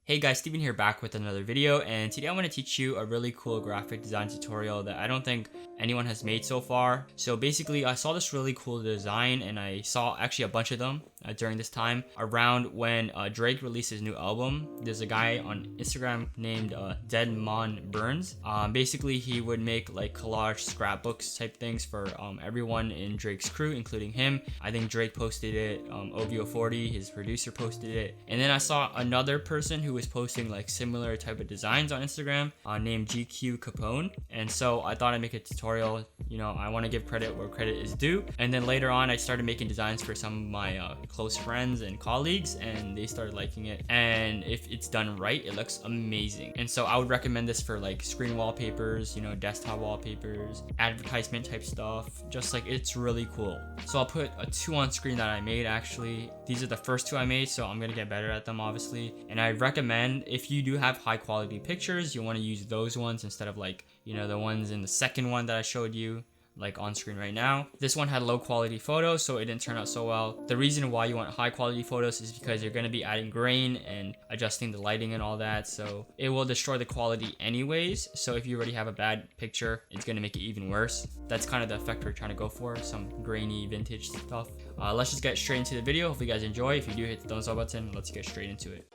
Hey guys, Steven here back with another video, and today I'm going to teach you a really cool graphic design tutorial that I don't think anyone has made so far. So basically I saw this really cool design and I saw actually a bunch of them during this time around when Drake released his new album. There's a guy on Instagram named Deadmon Burns. Basically he would make like collage scrapbooks type things for everyone in Drake's crew, including him. I think Drake posted it, OVO40, his producer, posted it, and then I saw another person who was posting like similar type of designs on Instagram named GQ Capone, and so I thought I'd make a tutorial. You know, I want to give credit where credit is due. And then later on I started making designs for some of my close friends and colleagues, and they started liking it, and if it's done right it looks amazing. And so I would recommend this for like screen wallpapers, you know, desktop wallpapers, advertisement type stuff. Just like, it's really cool. So I'll put two on screen that I made. Actually, these are the first two I made, so I'm gonna get better at them obviously. And I recommend, if you do have high quality pictures, you want to use those ones instead of like, you know, the ones in the second one that I showed you like on screen right now. This one had low quality photos, so it didn't turn out so well. The reason why you want high quality photos is because you're going to be adding grain and adjusting the lighting and all that, so it will destroy the quality anyways. So if you already have a bad picture, it's going to make it even worse. That's kind of the effect we're trying to go for, some grainy vintage stuff. Let's just get straight into the video. Hopefully you guys enjoy. If you do, hit the thumbs up button. Let's get straight into it.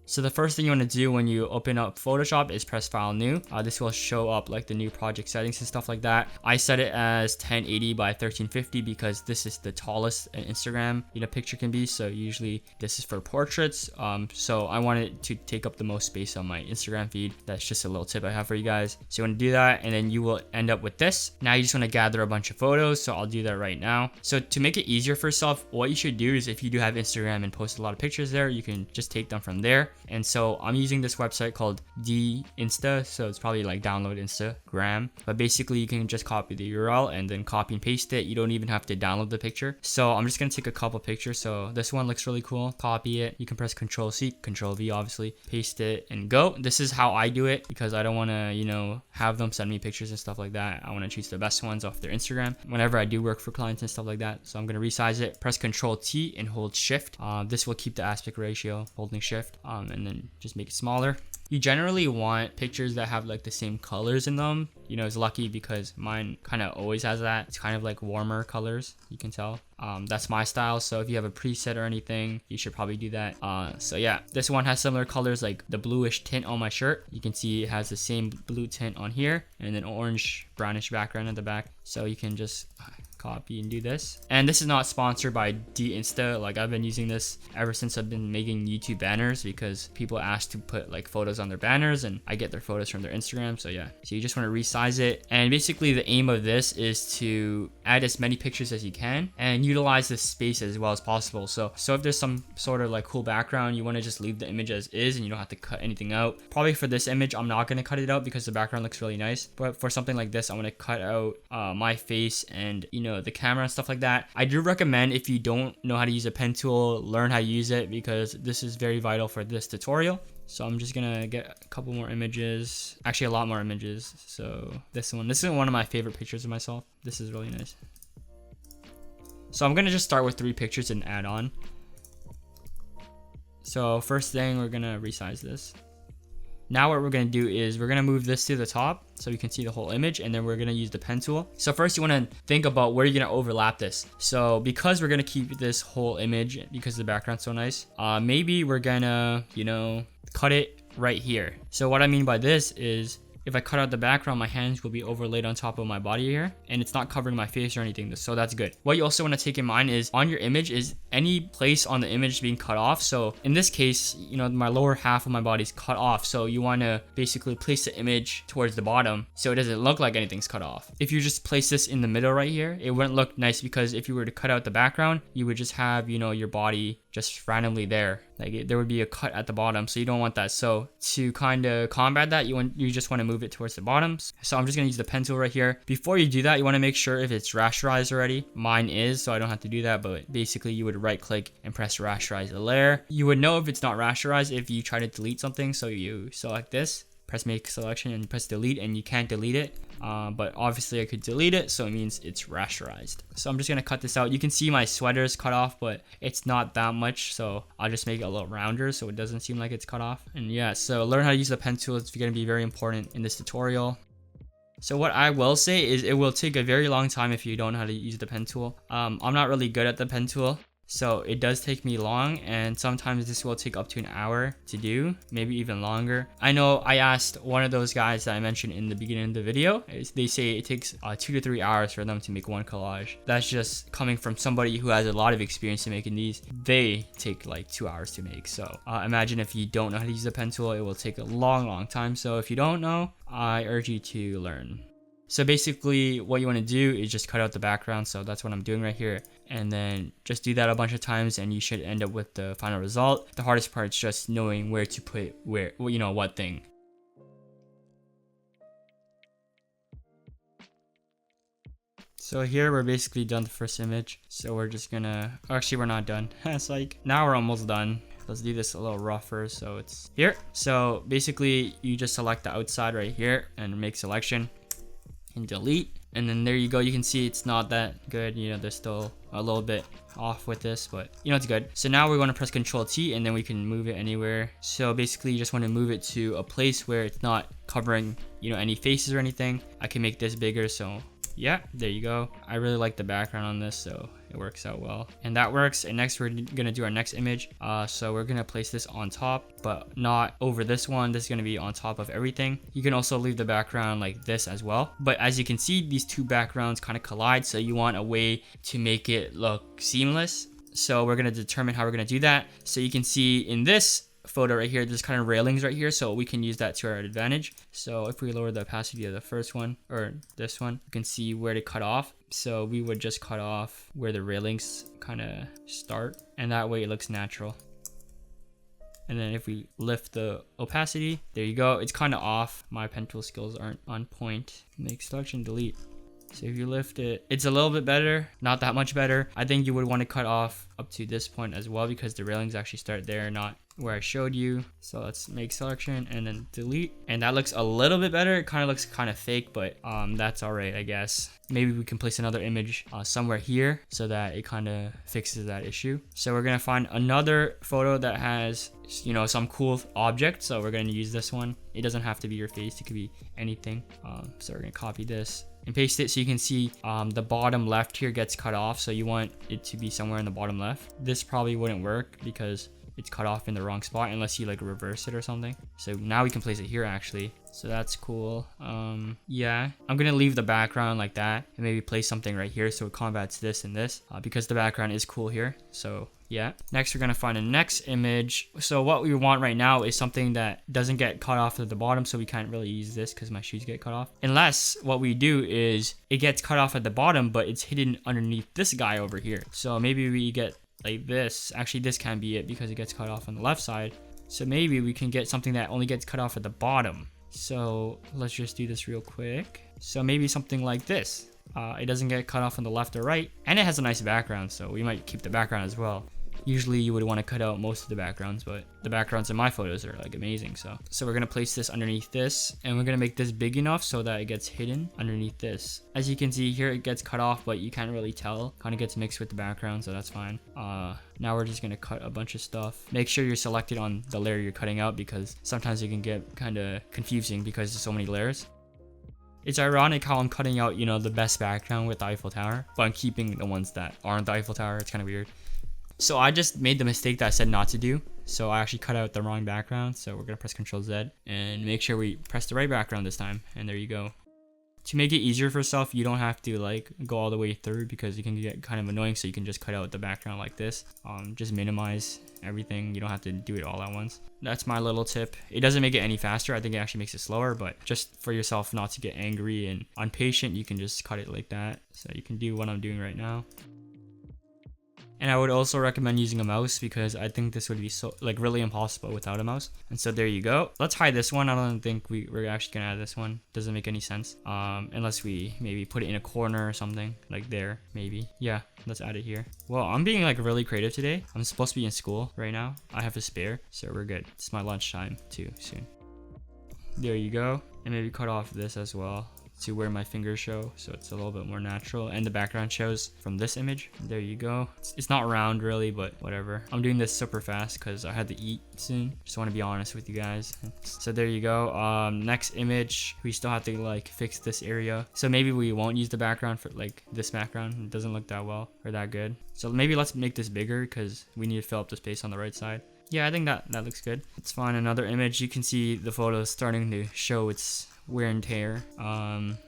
So the first thing you want to do when you open up Photoshop is press File New. This will show up like the new project settings and stuff like that. I set it as 1080 by 1350 because this is the tallest an Instagram, you know, picture can be. So usually this is for portraits. So I want it to take up the most space on my Instagram feed. That's just a little tip I have for you guys. So you want to do that, and then you will end up with this. Now you just want to gather a bunch of photos. So I'll do that right now. So to make it easier for yourself, what you should do is, if you do have Instagram and post a lot of pictures there, you can just take them from there. And so I'm using this website called Insta, so it's probably like download Instagram, but basically you can just copy the URL and then copy and paste it. You don't even have to download the picture. So I'm just gonna take a couple pictures. So this one looks really cool. Copy it. You can press Control C, Control V, obviously, paste it and go. This is how I do it because I don't want to, you know, have them send me pictures and stuff like that. I want to choose the best ones off their Instagram whenever I do work for clients and stuff like that. So I'm gonna resize it. Press Control T and hold Shift. This will keep the aspect ratio, holding Shift, and then just make it smaller. You generally want pictures that have like the same colors in them. You know, it's lucky because mine kind of always has that. It's kind of like warmer colors, you can tell. That's my style, so if you have a preset or anything, you should probably do that. So yeah, this one has similar colors, like the bluish tint on my shirt. You can see it has the same blue tint on here, and then orange brownish background at the back. So you can just copy and do this. And this is not sponsored by Insta. Like, I've been using this ever since I've been making YouTube banners because people ask to put like photos on their banners, and I get their photos from their Instagram. So yeah, so you just want to resize it, and basically the aim of this is to add as many pictures as you can and utilize the space as well as possible. So if there's some sort of like cool background, you want to just leave the image as is and you don't have to cut anything out. Probably for this image I'm not going to cut it out because the background looks really nice, but for something like this I want to cut out my face and, you know, the camera and stuff like that. I do recommend, if you don't know how to use a pen tool, learn how to use it because this is very vital for this tutorial. So I'm just gonna get a couple more images, actually a lot more images. So this is one of my favorite pictures of myself. This is really nice. So I'm gonna just start with 3 pictures and add on. So first thing, we're gonna resize this. Now what we're going to do is we're going to move this to the top so you can see the whole image, and then we're going to use the pen tool. So first you want to think about where you're going to overlap this. So because we're going to keep this whole image because the background's so nice, maybe we're going to, you know, cut it right here. So what I mean by this is, if I cut out the background, my hands will be overlaid on top of my body here, and it's not covering my face or anything, so that's good. What you also want to take in mind is, on your image is any place on the image being cut off. So in this case, you know, my lower half of my body is cut off, so you want to basically place the image towards the bottom so it doesn't look like anything's cut off. If you just place this in the middle right here, it wouldn't look nice, because if you were to cut out the background, you would just have, you know, your body just randomly there. Like, there would be a cut at the bottom, so you don't want that. So to kind of combat that, you just want to move it towards the bottom. So I'm just going to use the pen tool right here. Before you do that, you want to make sure if it's rasterized already. Mine is, so I don't have to do that, but basically you would right click and press Rasterize Layer. You would know if it's not rasterized if you try to delete something, so you select this press make selection and press delete, and you can't delete it. But obviously I could delete it, so it means it's rasterized. So I'm just gonna cut this out. You can see my sweater is cut off, but it's not that much, so I'll just make it a little rounder so it doesn't seem like it's cut off. And yeah, so learn how to use the pen tool. It's gonna be very important in this tutorial. So what I will say is it will take a very long time if you don't know how to use the pen tool. I'm not really good at the pen tool, so it does take me long, and sometimes this will take up to an hour to do, maybe even longer. I know I asked one of those guys that I mentioned in the beginning of the video. They say it takes 2 to 3 hours for them to make one collage. That's just coming from somebody who has a lot of experience in making these. They take like 2 hours to make. So imagine if you don't know how to use the pen tool, it will take a long time. So if you don't know, I urge you to learn. So basically what you want to do is just cut out the background. So that's what I'm doing right here. And then just do that a bunch of times and you should end up with the final result. The hardest part is just knowing where to put what thing. So here we're basically done the first image. So we're just gonna, actually we're not done. It's like, now we're almost done. Let's do this a little rougher so it's here. So basically you just select the outside right here and make selection and delete, and then there you go. You can see it's not that good, there's still a little bit off with this, but it's good. So now we're going to press Ctrl T and then we can move it anywhere. So basically you just want to move it to a place where it's not covering any faces or anything. I can make this bigger, so yeah, there you go. I really like the background on this, so it works out well. And that works. And next we're gonna do our next image. So we're gonna place this on top, but not over this one. This is gonna be on top of everything. You can also leave the background like this as well. But as you can see, these two backgrounds kind of collide. So you want a way to make it look seamless. So we're gonna determine how we're gonna do that. So you can see in this photo right here, there's kind of railings right here, so we can use that to our advantage. So if we lower the opacity of the first one or this one, you can see where to cut off. So we would just cut off where the railings kind of start, and that way it looks natural. And then if we lift the opacity, there you go. It's kind of off. My pen tool skills aren't on point. Make selection, delete. So if you lift it, it's a little bit better, not that much better. I think you would want to cut off up to this point as well because the railings actually start there, not where I showed you. So let's make selection and then delete. And that looks a little bit better. It kind of looks kind of fake, but that's all right, I guess. Maybe we can place another image somewhere here so that it kind of fixes that issue. So we're going to find another photo that has, some cool object. So we're going to use this one. It doesn't have to be your face. It could be anything. So we're going to copy this and paste it, so you can see the bottom left here gets cut off, so you want it to be somewhere in the bottom left. This probably wouldn't work because it's cut off in the wrong spot unless you like reverse it or something. So now we can place it here actually, so that's cool. Yeah, I'm gonna leave the background like that and maybe place something right here so it combats this and this because the background is cool here. So yeah, next we're gonna find a next image. So what we want right now is something that doesn't get cut off at the bottom, so we can't really use this because my shoes get cut off, unless what we do is it gets cut off at the bottom but it's hidden underneath this guy over here. So maybe we get like this. Actually, this can't be it because it gets cut off on the left side. So maybe we can get something that only gets cut off at the bottom. So let's just do this real quick. So maybe something like this. It doesn't get cut off on the left or right, and it has a nice background, so we might keep the background as well. Usually you would want to cut out most of the backgrounds, but the backgrounds in my photos are like amazing. So we're going to place this underneath this, and we're going to make this big enough so that it gets hidden underneath this. As you can see here, it gets cut off, but you can't really tell. Kind of gets mixed with the background, so that's fine. Now we're just going to cut a bunch of stuff. Make sure you're selected on the layer you're cutting out because sometimes it can get kind of confusing because there's so many layers. It's ironic how I'm cutting out, the best background with the Eiffel Tower, but I'm keeping the ones that aren't the Eiffel Tower. It's kind of weird. So I just made the mistake that I said not to do. So I actually cut out the wrong background. So we're going to press Ctrl Z and make sure we press the right background this time. And there you go. To make it easier for yourself, you don't have to like go all the way through because it can get kind of annoying. So you can just cut out the background like this. Just minimize everything. You don't have to do it all at once. That's my little tip. It doesn't make it any faster. I think it actually makes it slower, but just for yourself not to get angry and impatient, you can just cut it like that. So you can do what I'm doing right now. And I would also recommend using a mouse because I think this would be so really impossible without a mouse. And so there you go. Let's hide this one. I don't think we're actually gonna add this one. Doesn't make any sense. Unless we maybe put it in a corner or something like there, maybe. Yeah, let's add it here. Well, I'm being really creative today. I'm supposed to be in school right now. I have a spare, so we're good. It's my lunchtime too soon. There you go. And maybe cut off this as well to where my fingers show, so it's a little bit more natural, and the background shows from this image. There you go. It's not round really, but whatever. I'm doing this super fast because I had to eat soon. Just want to be honest with you guys. So there you go. Next image, we still have to like fix this area, so maybe we won't use the background for like this background. It doesn't look that well or that good, so maybe let's make this bigger because we need to fill up the space on the right side. Yeah, I think that looks good. Let's find another image. You can see the photo is starting to show its wear and tear.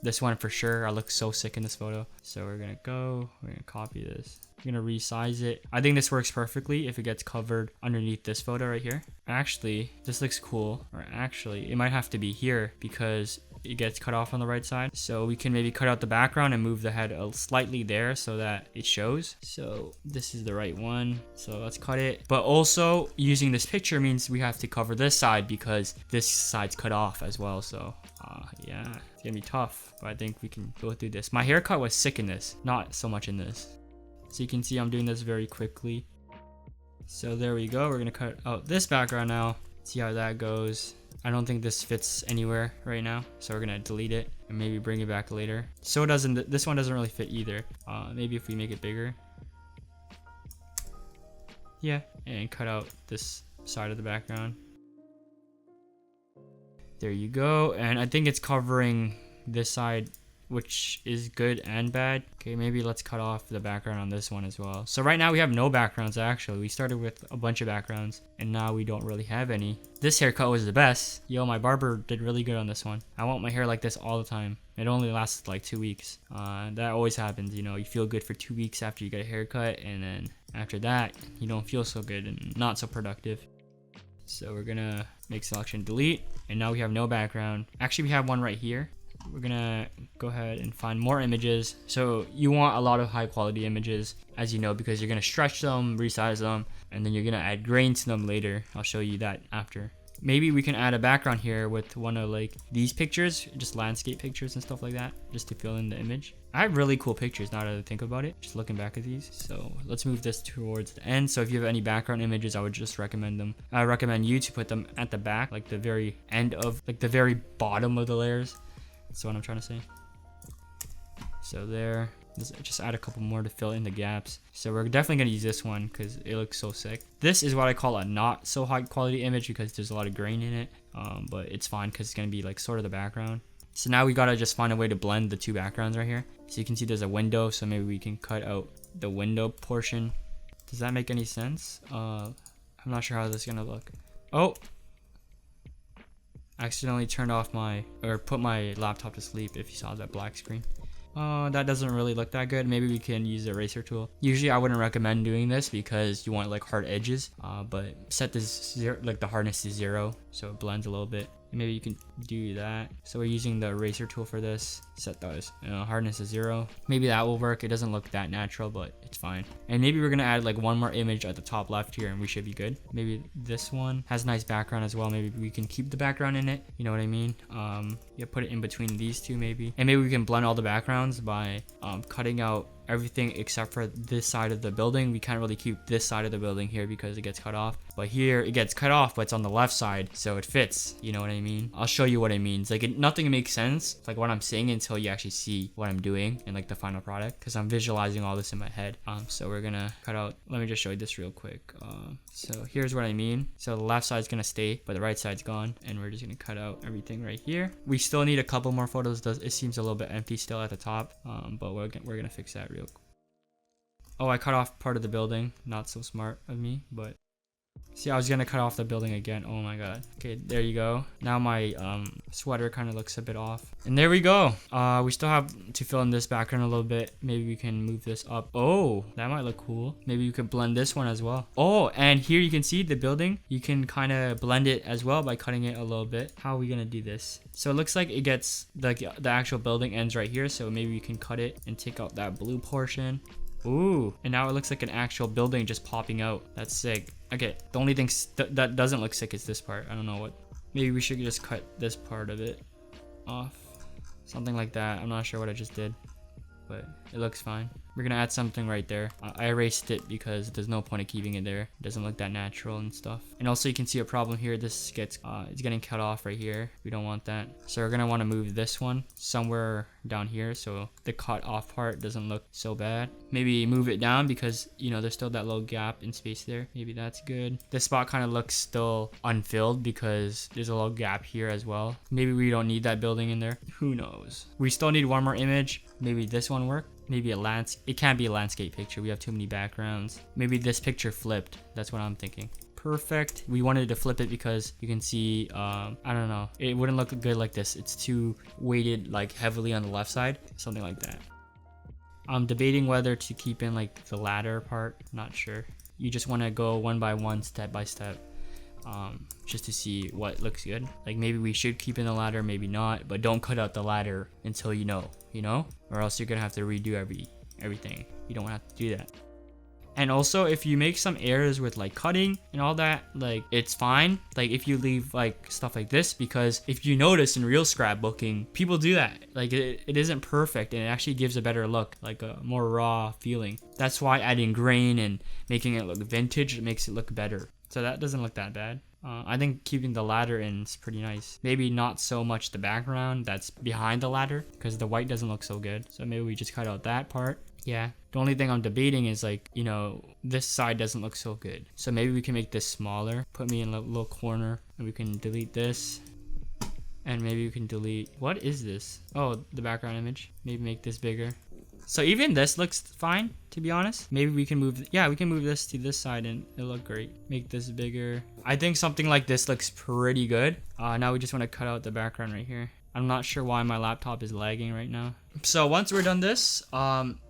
This one for sure, I look so sick in this photo. So we're gonna copy this. We're gonna resize it. I think this works perfectly if it gets covered underneath this photo right here. Actually, this looks cool. Or actually, it might have to be here because it gets cut off on the right side. So we can maybe cut out the background and move the head slightly there so that it shows. So this is the right one. So let's cut it. But also using this picture means we have to cover this side because this side's cut off as well. So yeah, it's gonna be tough, but I think we can go through this. My haircut was sick in this, not so much in this. So you can see I'm doing this very quickly. So there we go. We're gonna cut out this background now. See how that goes. I don't think this fits anywhere right now, so we're gonna delete it and maybe bring it back later. So this one doesn't really fit either. Maybe if we make it bigger. Yeah, and cut out this side of the background. There you go. And I think it's covering this side, which is good and bad. Okay, maybe let's cut off the background on this one as well. So right now we have no backgrounds actually. We started with a bunch of backgrounds and now we don't really have any. This haircut was the best. Yo, my barber did really good on this one. I want my hair like this all the time. It only lasted like 2 weeks. That always happens, you know, you feel good for 2 weeks after you get a haircut, and then after that, you don't feel so good and not so productive. So we're gonna make selection delete, and now we have no background. Actually, we have one right here. We're gonna go ahead and find more images. So you want a lot of high quality images, as you know, because you're gonna stretch them, resize them, and then you're gonna add grain to them later. I'll show you that after. Maybe we can add a background here with one of like these pictures, just landscape pictures and stuff like that, just to fill in the image. I have really cool pictures now that I think about it, just looking back at these. So let's move this towards the end. So if you have any background images, I would just recommend them. I recommend you to put them at the back, like the very end of, like the very bottom of the layers. That's what I'm trying to say. So there, just add a couple more to fill in the gaps. So we're definitely gonna use this one because it looks so sick. This is what I call a not so high quality image because there's a lot of grain in it, but it's fine because it's gonna be like sort of the background. So now we gotta just find a way to blend the two backgrounds right here. So you can see there's a window, so maybe we can cut out the window portion. Does that make any sense? I'm not sure how this is gonna look. Oh, accidentally turned off put my laptop to sleep if you saw that black screen. Oh, that doesn't really look that good. Maybe we can use the eraser tool. Usually I wouldn't recommend doing this because you want like hard edges, but set this the hardness to 0 so it blends a little bit. Maybe you can do that. So we're using the eraser tool for this. Set those hardness to 0. Maybe that will work. It doesn't look that natural, but it's fine. And maybe we're gonna add like one more image at the top left here and we should be good. Maybe this one has a nice background as well. Maybe we can keep the background in it, you know what I mean? Yeah, put it in between these two maybe. And maybe we can blend all the backgrounds by cutting out everything except for this side of the building. We can't really keep this side of the building here because it gets cut off, but here it gets cut off, but it's on the left side, so it fits, you know what I mean? I'll show you what it means. Like nothing makes sense like what I'm saying until you actually see what I'm doing in like the final product, because I'm visualizing all this in my head. So we're gonna cut out, let me just show you this real quick. So here's what I mean. So the left side's gonna stay, but the right side's gone, and we're just gonna cut out everything right here. We still need a couple more photos. It seems a little bit empty still at the top, but we're gonna fix that real quick. Oh, I cut off part of the building. Not so smart of me, but see, I was gonna cut off the building again. Oh my god. Okay, there you go. Now my sweater kind of looks a bit off. And there we go. We still have to fill in this background a little bit. Maybe we can move this up. Oh, that might look cool. Maybe you could blend this one as well. Oh, and here you can see the building. You can kind of blend it as well by cutting it a little bit. How are we gonna do this? So it looks like it gets the actual building ends right here. So maybe we can cut it and take out that blue portion. Ooh, and now it looks like an actual building just popping out. That's sick. Okay, the only thing that doesn't look sick is this part. I don't know what. Maybe we should just cut this part of it off. Something like that. I'm not sure what I just did. but it looks fine. We're gonna add something right there. I erased it because there's no point of keeping it there. It doesn't look that natural and stuff. And also you can see a problem here. This gets, it's getting cut off right here. We don't want that. So we're gonna wanna move this one somewhere down here so the cut off part doesn't look so bad. Maybe move it down because, you know, there's still that little gap in space there. Maybe that's good. This spot kind of looks still unfilled because there's a little gap here as well. Maybe we don't need that building in there. Who knows? We still need one more image. Maybe this one work. Maybe it can't be a landscape picture. We have too many backgrounds. Maybe this picture flipped. That's what I'm thinking. Perfect. We wanted to flip it because you can see, I don't know. It wouldn't look good like this. It's too weighted like heavily on the left side. Something like that. I'm debating whether to keep in like the ladder part. Not sure. You just want to go one by one, step by step. Just to see what looks good. Like maybe we should keep in the ladder, maybe not, but don't cut out the ladder until you know, or else you're gonna have to redo everything. You don't have to do that. And also if you make some errors with like cutting and all that, like it's fine. Like if you leave like stuff like this, because if you notice in real scrapbooking, people do that. Like it isn't perfect and it actually gives a better look, like a more raw feeling. That's why adding grain and making it look vintage, it makes it look better. So that doesn't look that bad. I think keeping the ladder in is pretty nice. Maybe not so much the background that's behind the ladder because the white doesn't look so good. So maybe we just cut out that part. Yeah. The only thing I'm debating is like, you know, this side doesn't look so good. So maybe we can make this smaller. Put me in a little corner and we can delete this. And maybe we can delete, what is this? Oh, the background image. Maybe make this bigger. So even this looks fine, to be honest. Maybe we can move, yeah, we can move this to this side and it'll look great. Make this bigger. I think something like this looks pretty good. Now we just want to cut out the background right here. I'm not sure why my laptop is lagging right now. So once we're done this,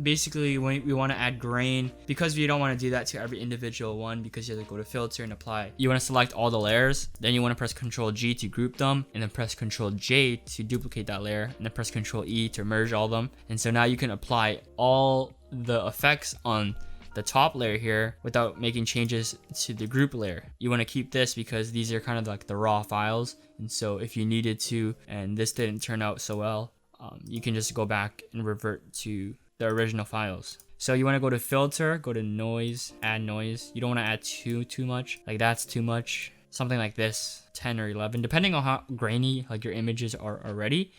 basically we want to add grain because we don't want to do that to every individual one because you have to go to filter and apply. You want to select all the layers, then you want to press Ctrl G to group them, and then press Ctrl J to duplicate that layer, and then press Ctrl E to merge all of them. And so now you can apply all the effects on the top layer here without making changes to the group layer. You want to keep this because these are kind of like the raw files, and so if you needed to and this didn't turn out so well, you can just go back and revert to the original files. So you want to go to filter, go to noise, add noise. You don't want to add too much, like that's too much. Something like this, 10 or 11, depending on how grainy like your images are already.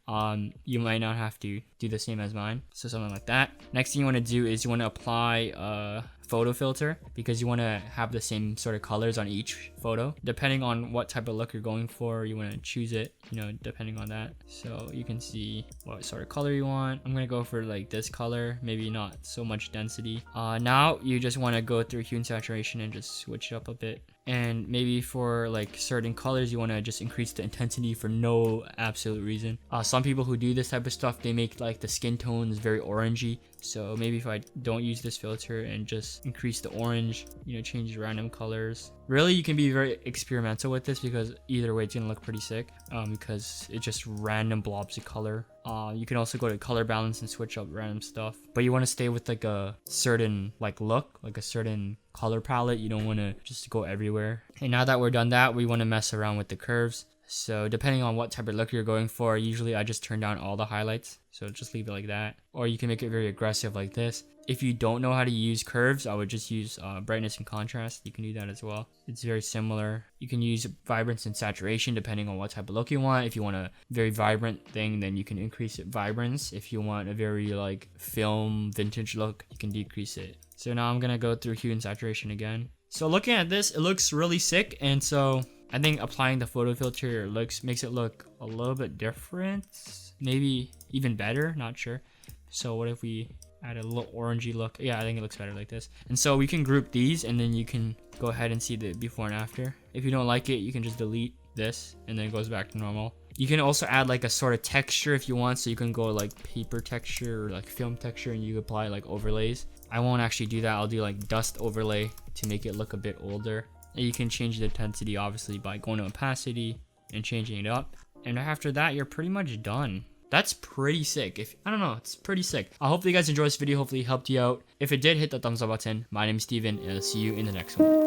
You might not have to do the same as mine, so something like that. Next thing you want to do is you want to apply a photo filter because you want to have the same sort of colors on each photo. Depending on what type of look you're going for, you want to choose it, you know, depending on that. So you can see what sort of color you want. I'm gonna go for like this color, maybe not so much density. Now you just want to go through hue and saturation and just switch it up a bit. And maybe for like certain colors, you want to just increase the intensity for no absolute reason. Some people who do this type of stuff, they make like the skin tones very orangey. So maybe if I don't use this filter and just increase the orange, you know, change random colors. Really, you can be very experimental with this because either way it's gonna look pretty sick because it just random blobs of color. You can also go to color balance and switch up random stuff, but you want to stay with like a certain like look, like a certain color palette. You don't want to just go everywhere. And now that we're done that, we want to mess around with the curves. So depending on what type of look you're going for, usually I just turn down all the highlights. So just leave it like that. Or you can make it very aggressive like this. If you don't know how to use curves, I would just use brightness and contrast. You can do that as well. It's very similar. You can use vibrance and saturation depending on what type of look you want. If you want a very vibrant thing, then you can increase it vibrance. If you want a very like film vintage look, you can decrease it. So now I'm gonna go through hue and saturation again. So looking at this, it looks really sick. And so I think applying the photo filter makes it look a little bit different, maybe even better, not sure. So what if we add a little orangey look? Yeah, I think it looks better like this. And so we can group these and then you can go ahead and see the before and after. If you don't like it, you can just delete this and then it goes back to normal. You can also add like a sort of texture if you want, so you can go like paper texture or like film texture and you apply like overlays. I won't actually do that. I'll do like dust overlay to make it look a bit older. And you can change the intensity obviously by going to opacity and changing it up. And after that, you're pretty much done. That's pretty sick. I don't know, it's pretty sick. I hope that you guys enjoyed this video. Hopefully it helped you out. If it did, hit the thumbs up button. My name is Steven and I'll see you in the next one.